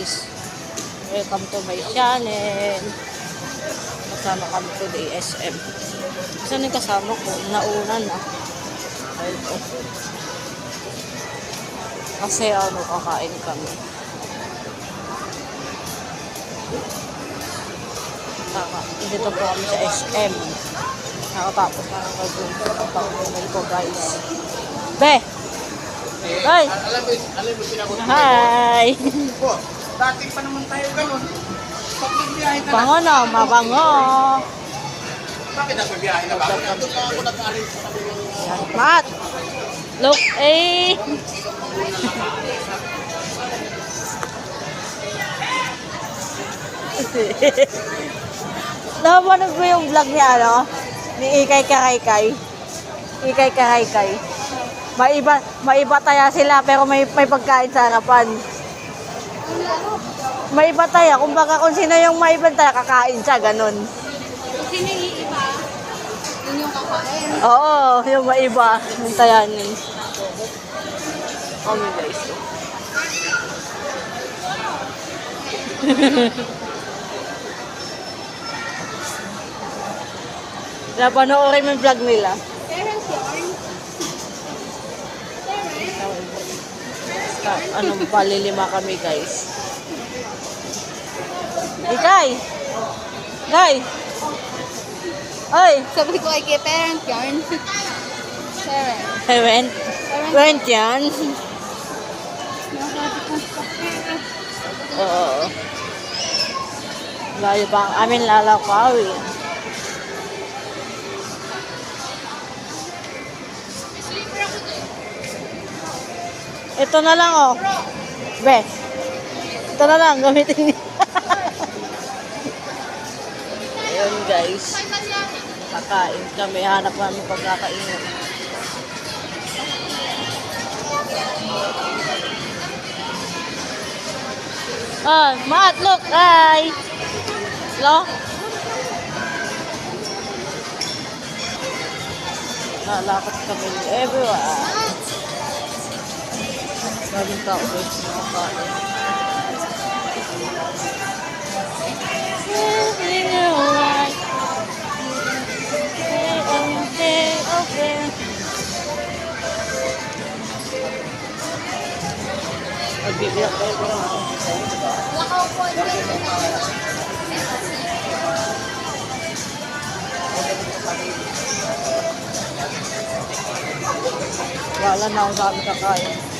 guys. Welcome to my channel. Kasama kami today, SM. Saan yung kasama ko? Nauna na. Ayun po. Kasi kakain kami. Dito po kami sa SM. Nakatapos na ng kagawin ko guys. Be! Hi! Hi! Dati pa naman tayo ganun. Pagbibiyahe ka Bango na, mabango. Bakit nagbibiyahe na ba? Doon lang ako nag-arrange sa kami ng... Mat! Look, eh! Napanood mo yung vlog niya, ano? Ni Ikay Karaykay. Ikay Karaykay. Maiba taya sila, pero may pagkain sa harapan. Maiba taya. Kumbaga kung sino yung maibang taya, kakain siya, ganun. Sino yung iba? Yun yung kakain. Oo, yung maiba. Yung taya niya. Kami guys. Napanoorin mo yung vlog nila. Parents yarn. Anong palilima kami guys. Ikay! Guy! Oy! Sabi ko ay kay parent yarn. Parent. Parent? Parent yan? Oo. Layo pa ang amin lalakawin. Ito na lang oh. Be. Ito na lang gamitin niya. Ayun guys. Kakain kami. Hanap namin pagkakainin. Ah, Maat, look. Hi. Hello? Nalakot kami everywhere. Maraming tao guys na kakain. Magbibiyak kayo ko lang. Lakaw po. Wala na akong saan kakain.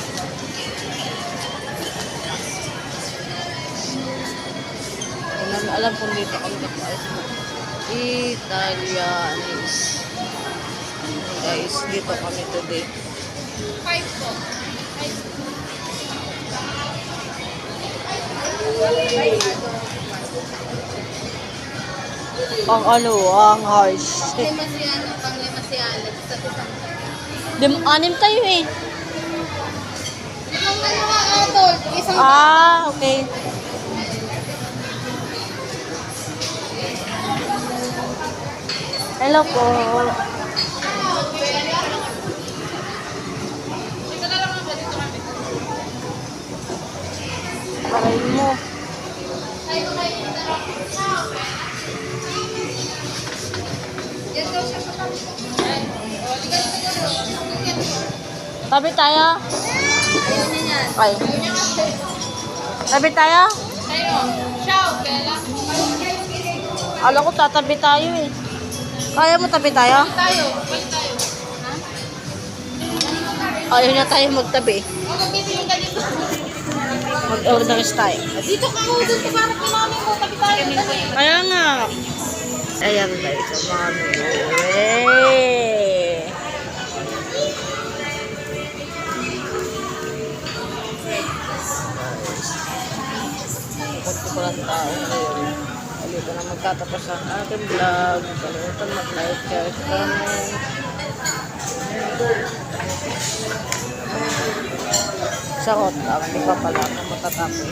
Alam kung dito kami kakain. Italianis. Guys, dito kami today. 5 po. Ang ang harsh. Lima si ano, pang lima si Alex. Sa isang Anim tayo eh. Limang mga apple. Isang Okay. Hello po. Parayin mo. Yan daw siya sa tabi. Tabi tayo. Ayaw niya yan. Okay. Tabi tayo? Tayo. Shout, Bella. Alam ko tatabi tayo eh. Kaya mo tabi tayo? Tayo. Balik tayo. Ha? Ayaw niya tayo magtabi. O, mag-video yung ganito. Mag-organize tayo. Dito ka mo. Dito ka na kinamit mo. Tabi tayo. Kaya nga. Ayan guys, ang mga nuwe. Pagko ko lang tao ngayon. Halika na magtatapos ang ating vlog. Kalimutan mag-like, share, comment. Sa hot, hindi pa pala na matatapos.